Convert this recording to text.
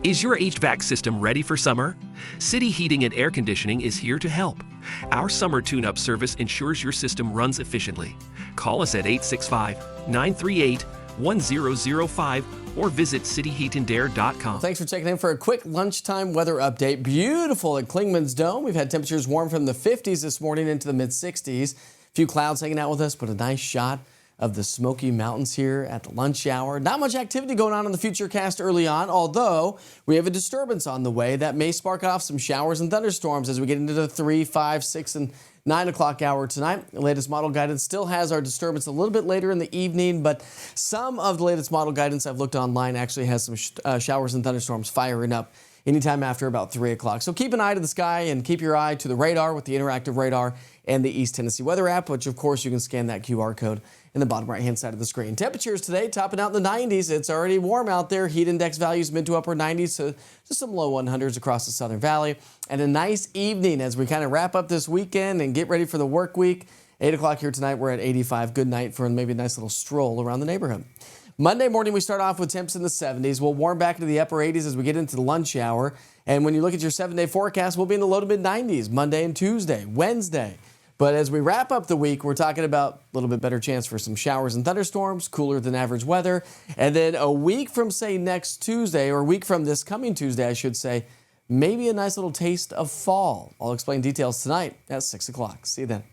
Is your HVAC system ready for summer? City Heating and Air Conditioning is here to help. Our summer tune-up service ensures your system runs efficiently. Call us at 865-938-1005 or visit cityheatandare.com. Thanks for checking in for a quick lunchtime weather update. Beautiful at Klingman's Dome. We've had temperatures warm from the 50s this morning into the mid-60s. A few clouds hanging out with us, but a nice shot of the Smoky Mountains here at the lunch hour. Not much activity going on in the Futurecast early on, although we have a disturbance on the way that may spark off some showers and thunderstorms as we get into the 3, 5, 6, and 9 o'clock hour tonight. The latest model guidance still has our disturbance a little bit later in the evening, but some of the latest model guidance I've looked online actually has some showers and thunderstorms firing up anytime after about 3 o'clock. So keep an eye to the sky and keep your eye to the radar with the interactive radar and the East Tennessee Weather app, which of course you can scan that QR code in the bottom right-hand side of the screen. Temperatures today topping out in the 90s. It's already warm out there. Heat index values mid to upper 90s, so just some low 100s across the Southern Valley. And a nice evening as we kind of wrap up this weekend and get ready for the work week. 8 o'clock here tonight, we're at 85. Good night for maybe a nice little stroll around the neighborhood. Monday morning, we start off with temps in the 70s. We'll warm back into the upper 80s as we get into the lunch hour. And when you look at your 7-day forecast, we'll be in the low to mid 90s Monday and Tuesday, Wednesday. But as we wrap up the week, we're talking about a little bit better chance for some showers and thunderstorms, cooler than average weather. And then a week from, say, next Tuesday, or a week from this coming Tuesday, I should say, maybe a nice little taste of fall. I'll explain details tonight at 6 o'clock. See you then.